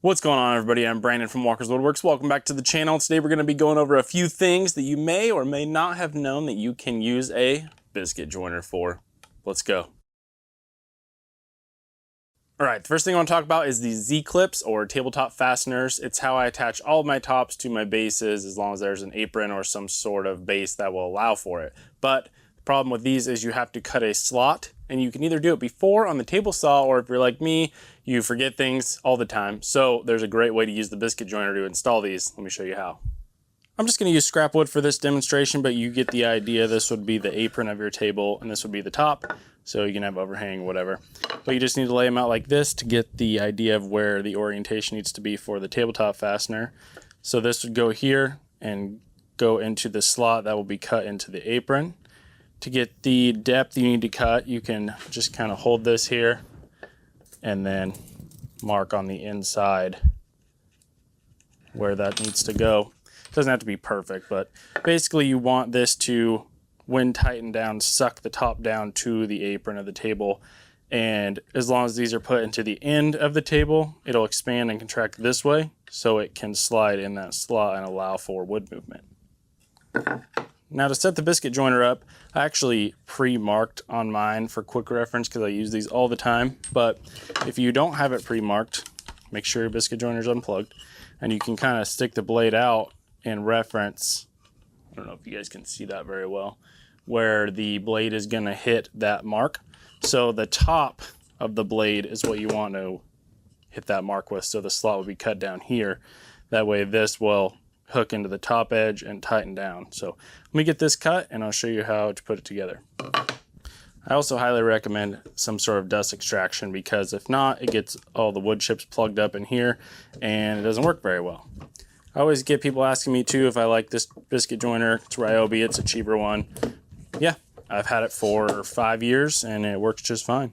What's going on, everybody? I'm Brandon from Walker's Woodworks. Welcome back to the channel. Today we're going to be going over a few things that you may or may not have known that you can use a biscuit joiner for. Let's go. All right, the first thing I want to talk about is the Z-clips or tabletop fasteners. It's how I attach all of my tops to my bases as long as there's an apron or some sort of base that will allow for it. But the problem with these is you have to cut a slot, and you can either do it before on the table saw, or if you're like me, you forget things all the time. So there's a great way to use the biscuit joiner to install these. Let me show you how. I'm just going to use scrap wood for this demonstration, but you get the idea. This would be the apron of your table, and this would be the top. So you can have overhang, whatever. But you just need to lay them out like this to get the idea of where the orientation needs to be for the tabletop fastener. So this would go here and go into the slot that will be cut into the apron. To get the depth you need to cut, you can just kind of hold this here and then mark on the inside where that needs to go. It doesn't have to be perfect, but basically you want this to, when tightened down, suck the top down to the apron of the table. And as long as these are put into the end of the table, it'll expand and contract this way so it can slide in that slot and allow for wood movement. Now to set the biscuit joiner up, I actually pre-marked on mine for quick reference because I use these all the time. But if you don't have it pre-marked, make sure your biscuit joiner is unplugged, and you can kind of stick the blade out and reference, I don't know if you guys can see that very well, where the blade is going to hit that mark. So the top of the blade is what you want to hit that mark with. So the slot will be cut down here. That way this will hook into the top edge and tighten down. So let me get this cut and I'll show you how to put it together. I also highly recommend some sort of dust extraction, because if not, it gets all the wood chips plugged up in here and it doesn't work very well. I always get people asking me too if I like this biscuit joiner. It's Ryobi, it's a cheaper one. Yeah, I've had it for 5 years and it works just fine.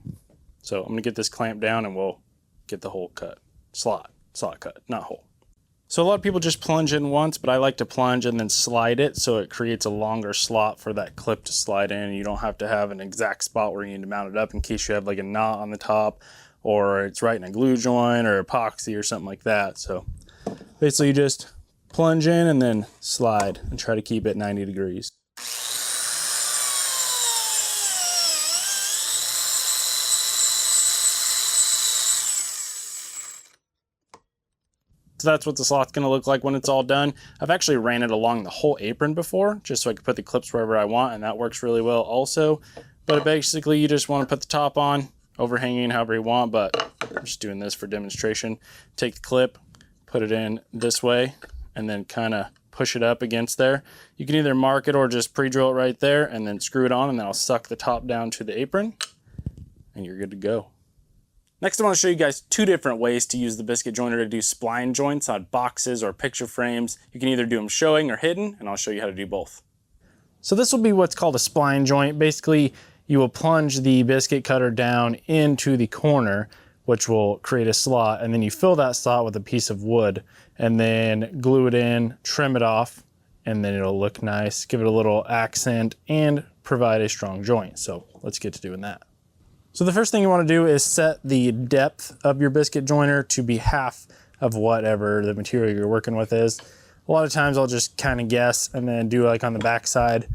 So I'm gonna get this clamped down and we'll get the hole cut. Slot cut, not hole. So a lot of people just plunge in once, but I like to plunge and then slide it so it creates a longer slot for that clip to slide in. You don't have to have an exact spot where you need to mount it up in case you have like a knot on the top, or it's right in a glue joint or epoxy or something like that. So basically you just plunge in and then slide and try to keep it 90 degrees. So that's what the slot's going to look like when it's all done. I've actually ran it along the whole apron before, just so I can put the clips wherever I want, and that works really well also. But basically you just want to put the top on, overhanging however you want, but I'm just doing this for demonstration. Take the clip, put it in this way, and then kind of push it up against there. You can either mark it or just pre-drill it right there and then screw it on, and then I'll suck the top down to the apron and you're good to go. Next, I want to show you guys two different ways to use the biscuit joiner to do spline joints on boxes or picture frames. You can either do them showing or hidden, and I'll show you how to do both. So this will be what's called a spline joint. Basically, you will plunge the biscuit cutter down into the corner, which will create a slot, and then you fill that slot with a piece of wood and then glue it in, trim it off, and then it'll look nice, give it a little accent, and provide a strong joint. So let's get to doing that. So the first thing you want to do is set the depth of your biscuit joiner to be half of whatever the material you're working with is. A lot of times I'll just kind of guess and then do like on the back side,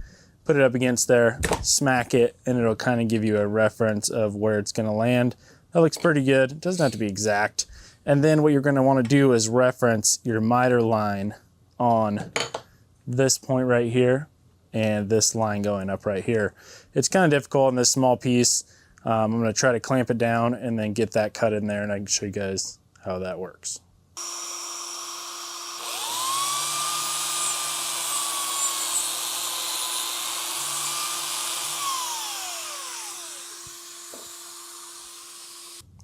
put it up against there, smack it, and it'll kind of give you a reference of where it's going to land. That looks pretty good. It doesn't have to be exact. And then what you're going to want to do is reference your miter line on this point right here and this line going up right here. It's kind of difficult on this small piece. I'm going to try to clamp it down and then get that cut in there, and I can show you guys how that works.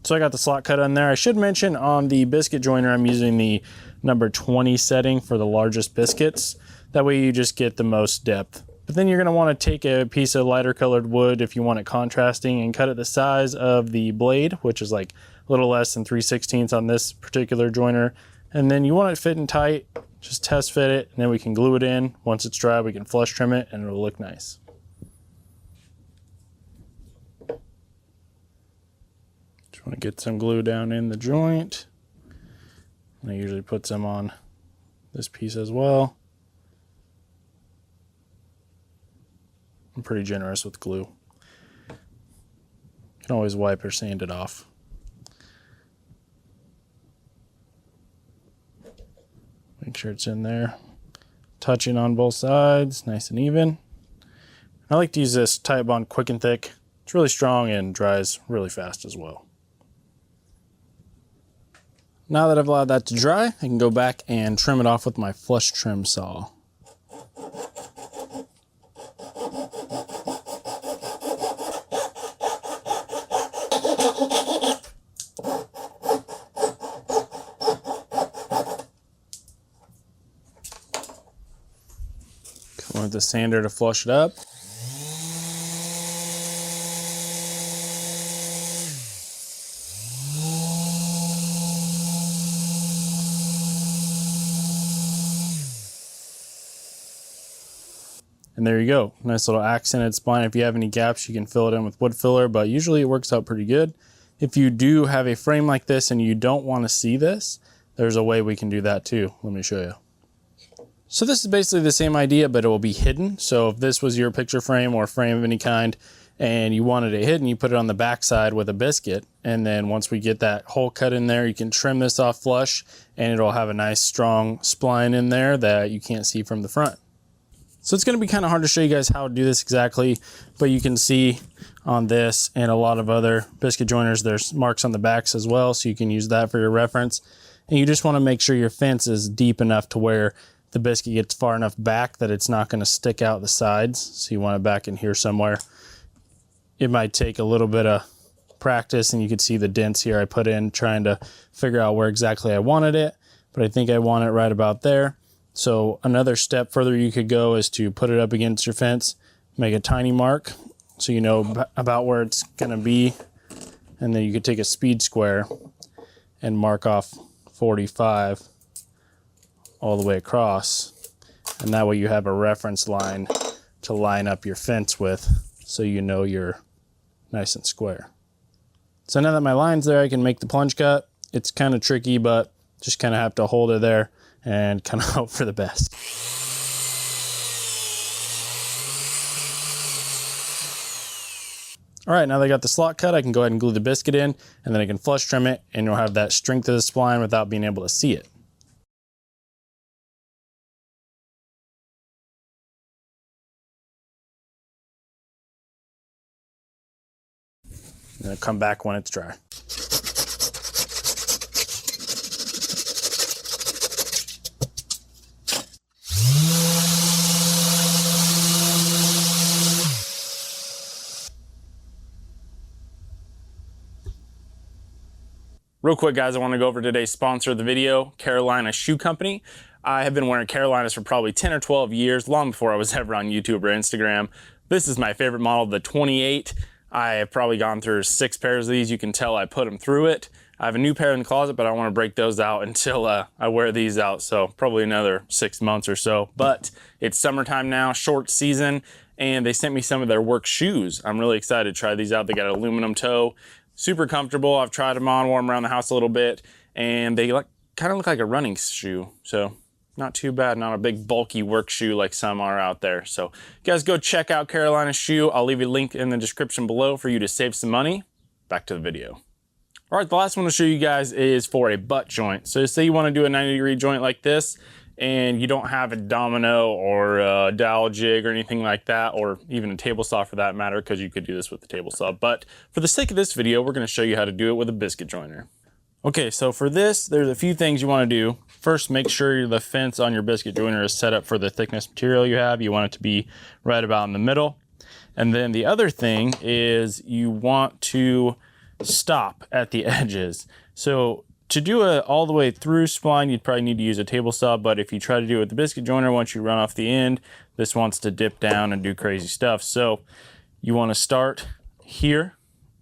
So I got the slot cut in there. I should mention on the biscuit joiner, I'm using the number 20 setting for the largest biscuits. That way you just get the most depth. But then you're going to want to take a piece of lighter colored wood if you want it contrasting and cut it the size of the blade, which is like a little less than 3/16 on this particular joiner. And then you want it fitting tight, just test fit it, and then we can glue it in. Once it's dry, we can flush trim it and it'll look nice. Just want to get some glue down in the joint. And I usually put them on this piece as well. I'm pretty generous with glue. You can always wipe or sand it off. Make sure it's in there. Touching on both sides, nice and even. I like to use this Titebond Quick and Thick. It's really strong and dries really fast as well. Now that I've allowed that to dry, I can go back and trim it off with my flush trim saw. Come with the sander to flush it up. And there you go, nice little accented spline. If you have any gaps, you can fill it in with wood filler, but usually it works out pretty good. If you do have a frame like this and you don't want to see this, there's a way we can do that too. Let me show you. So this is basically the same idea, but it will be hidden. So if this was your picture frame or frame of any kind and you wanted it hidden, you put it on the back side with a biscuit. And then once we get that hole cut in there, you can trim this off flush and it'll have a nice strong spline in there that you can't see from the front. So it's going to be kind of hard to show you guys how to do this exactly, but you can see on this and a lot of other biscuit joiners, there's marks on the backs as well, so you can use that for your reference. And you just want to make sure your fence is deep enough to where the biscuit gets far enough back that it's not going to stick out the sides. So you want it back in here somewhere. It might take a little bit of practice, and you can see the dents here I put in trying to figure out where exactly I wanted it, but I think I want it right about there. So another step further you could go is to put it up against your fence, make a tiny mark so you know about where it's going to be, and then you could take a speed square and mark off 45 all the way across, and that way you have a reference line to line up your fence with so you know you're nice and square. So now that my line's there, I can make the plunge cut. It's kind of tricky, but just kind of have to hold it there and kind of hope for the best. All right, now that I got the slot cut, I can go ahead and glue the biscuit in, and then I can flush trim it, and you'll have that strength of the spline without being able to see it. And it'll come back when it's dry. Real quick, guys, I want to go over today's sponsor of the video, Carolina Shoe Company. I have been wearing Carolinas for probably 10 or 12 years, long before I was ever on YouTube or Instagram. This is my favorite model, the 28. I have probably gone through 6 pairs of these. You can tell I put them through it. I have a new pair in the closet, but I want to break those out until I wear these out. So probably another 6 months or so. But it's summertime now, short season, and they sent me some of their work shoes. I'm really excited to try these out. They got an aluminum toe. Super comfortable. I've tried them on, wore them around the house a little bit, and they kind of look like a running shoe. So not too bad, not a big bulky work shoe like some are out there. So you guys go check out Carolina Shoe. I'll leave a link in the description below for you to save some money. Back to the video. All right, the last one to show you guys is for a butt joint. So say you want to do a 90-degree joint like this, and you don't have a domino or a dowel jig or anything like that, or even a table saw for that matter, because you could do this with the table saw. But for the sake of this video, we're going to show you how to do it with a biscuit joiner. Okay, so for this, there's a few things you want to do. First, make sure the fence on your biscuit joiner is set up for the thickness material you have. You want it to be right about in the middle. And then the other thing is you want to stop at the edges. So to do it all the way through spline, you'd probably need to use a table saw, but if you try to do it with the biscuit joiner, once you run off the end, this wants to dip down and do crazy stuff. So you want to start here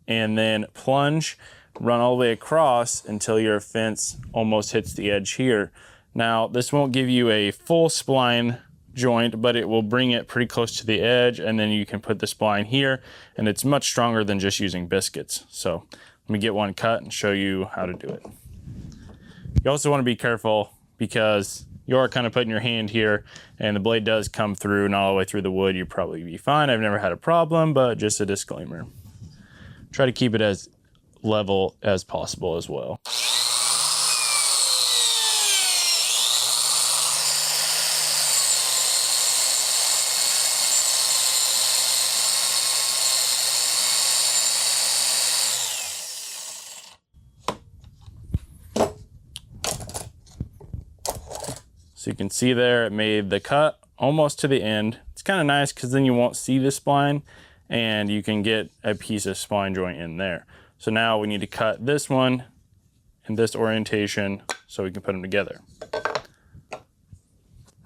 and then plunge, run all the way across until your fence almost hits the edge here. Now, this won't give you a full spline joint, but it will bring it pretty close to the edge, and then you can put the spline here, and it's much stronger than just using biscuits. So let me get one cut and show you how to do it. You also want to be careful because you are kind of putting your hand here and the blade does come through, not all the way through the wood. You'd probably be fine. I've never had a problem, but just a disclaimer. Try to keep it as level as possible as well. So you can see there, it made the cut almost to the end. It's kind of nice because then you won't see the spline and you can get a piece of spline joint in there. So now we need to cut this one in this orientation so we can put them together.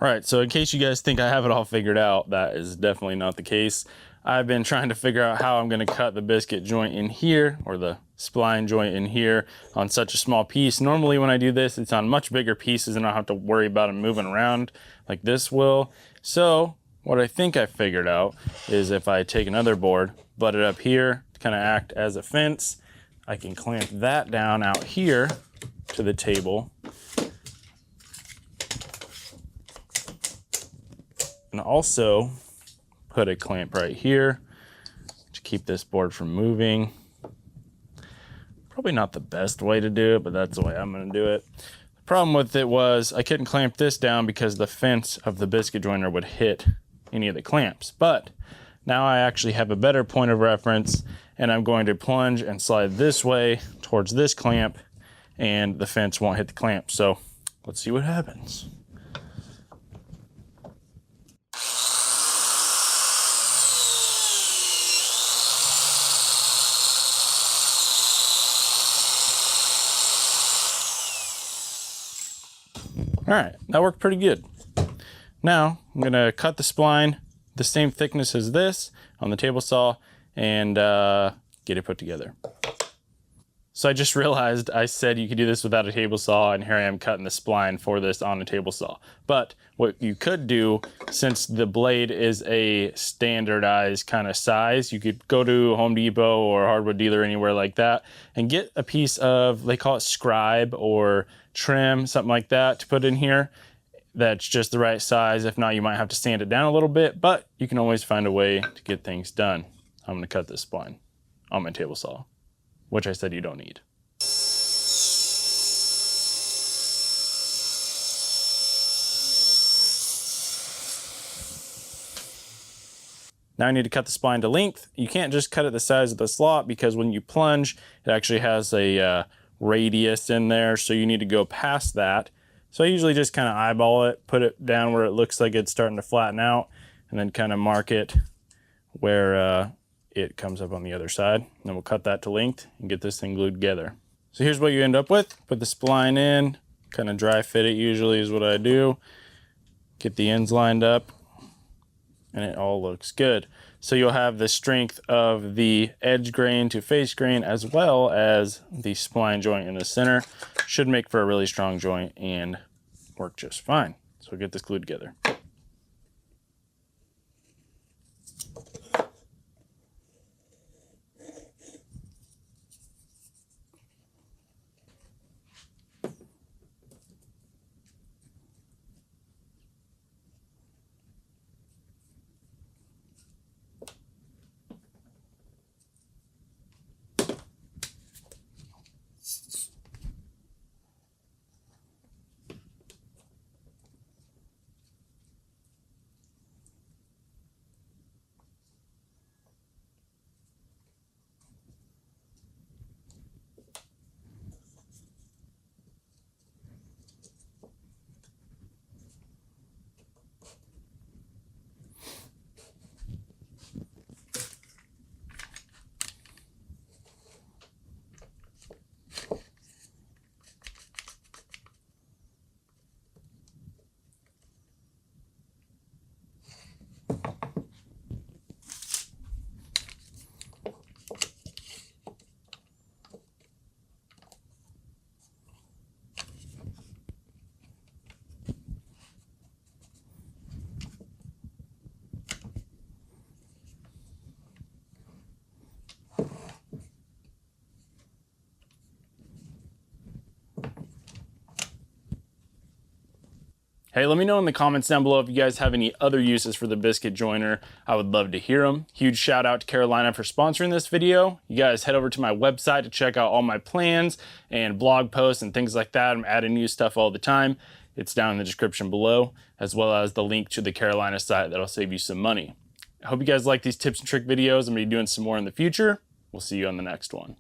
All right, so in case you guys think I have it all figured out, that is definitely not the case. I've been trying to figure out how I'm gonna cut the biscuit joint in here, or the spline joint in here, on such a small piece. Normally when I do this, it's on much bigger pieces and I don't have to worry about them moving around like this will. So what I think I figured out is if I take another board, butt it up here to kind of act as a fence, I can clamp that down out here to the table. And also put a clamp right here to keep this board from moving. Probably not the best way to do it, but that's the way I'm gonna do it. The problem with it was I couldn't clamp this down because the fence of the biscuit joiner would hit any of the clamps. But now I actually have a better point of reference and I'm going to plunge and slide this way towards this clamp and the fence won't hit the clamp. So let's see what happens. All right, that worked pretty good. Now I'm gonna cut the spline the same thickness as this on the table saw and get it put together. So I just realized I said you could do this without a table saw, and here I am cutting the spline for this on a table saw. But what you could do, since the blade is a standardized kind of size, you could go to Home Depot or hardwood dealer, anywhere like that, and get a piece of, they call it scribe or trim, something like that, to put in here. That's just the right size. If not, you might have to sand it down a little bit, but you can always find a way to get things done. I'm gonna cut this spline on my table saw, which I said you don't need. Now I need to cut the spline to length. You can't just cut it the size of the slot because when you plunge, it actually has a radius in there, so you need to go past that. So I usually just kind of eyeball it, put it down where it looks like it's starting to flatten out, and then kind of mark it where it comes up on the other side. And then we'll cut that to length and get this thing glued together. So here's what you end up with. Put the spline in, kind of dry fit it usually is what I do. Get the ends lined up, and it all looks good. So you'll have the strength of the edge grain to face grain as well as the spline joint in the center. Should make for a really strong joint and work just fine. So we'll get this glued together. Hey, let me know in the comments down below if you guys have any other uses for the biscuit joiner. I would love to hear them. Huge shout out to Carolina for sponsoring this video. You guys head over to my website to check out all my plans and blog posts and things like that. I'm adding new stuff all the time. It's down in the description below, as well as the link to the Carolina site that'll save you some money. I hope you guys like these tips and trick videos. I'm gonna be doing some more in the future. We'll see you on the next one.